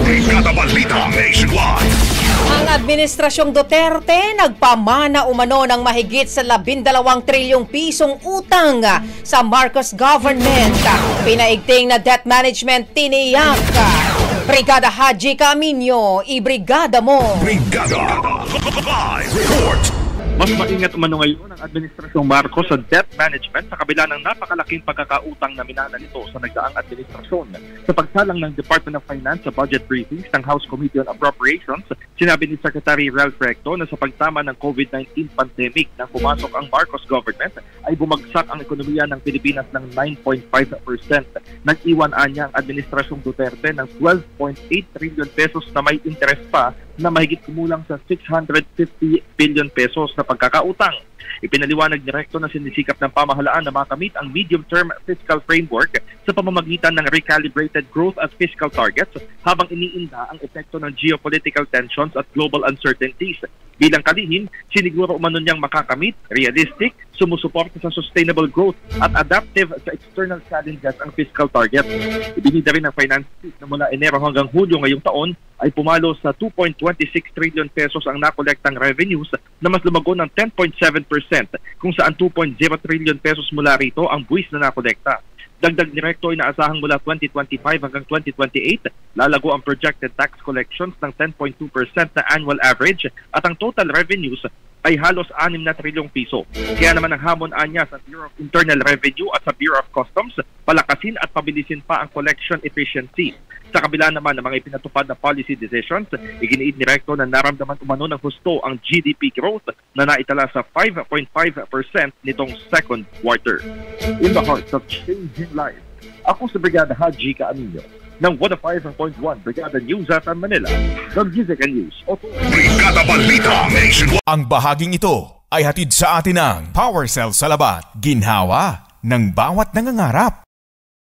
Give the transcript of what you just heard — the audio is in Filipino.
Brigada Balita Nationwide. Ang Administrasyong Duterte nagpamana umano ng mahigit sa 12 trilyong pisong utang sa Marcos government. Pinaigting na debt management tiniyak. Brigada Haji Camino, ibrigada mo. Brigada Live Report. Mas maingat umano ngayon ang Administrasyong Marcos sa debt management sa kabila ng napakalaking pagkakautang na minana nito sa nagdaang administrasyon. Sa pagsalang ng Department of Finance sa budget briefings ng House Committee on Appropriations, sinabi ni Secretary Ralph Recto na sa pagtama ng COVID-19 pandemic na pumasok ang Marcos government ay bumagsak ang ekonomiya ng Pilipinas ng 9.5%. Nag-iwan niya ang Administrasyong Duterte ng 12.8 trillion pesos na may interest pa na mahigit kumulang sa 650 billion pesos na pagkakautang. Ipinaliwanag ni Recto na sinisikap ng pamahalaan na makamit ang medium-term fiscal framework sa pamamagitan ng recalibrated growth at fiscal targets habang iniinda ang epekto ng geopolitical tensions at global uncertainties. Bilang kalihim, siniguro umano niyang makakamit, realistic, sumusuporta sa sustainable growth at adaptive sa external challenges ang fiscal target. Ibinida rin ng Finance Chief na mula Enero hanggang Hulyo ngayong taon ay pumalo sa 2.26 trillion pesos ang nakolektang revenues na mas lumago ng 10.7% kung saan 2.0 trillion pesos mula rito ang buwis na nakolekta. Dagdag ni Recto ay inaasahang mula 2025 hanggang 2028, lalago ang projected tax collections ng 10.2% na annual average at ang total revenues ay halos 6 na trilyong piso. Kaya naman ang hamon anya sa Bureau of Internal Revenue at sa Bureau of Customs, palakasin at pabilisin pa ang collection efficiency. Sa kabila naman ng mga ipinatupad na policy decisions, iginiit ni Recto na naramdaman umano ng husto ang GDP growth na naitala sa 5.5% nitong second quarter. In the heart of changing life, ako si Brigada Haji Camino ng 105.1 Brigada News at Manila, the Music and News Authority. Brigada Balita Nationwide. Ang bahaging ito ay hatid sa atin ng Power Cell Salabat, ginhawa ng bawat nangangarap.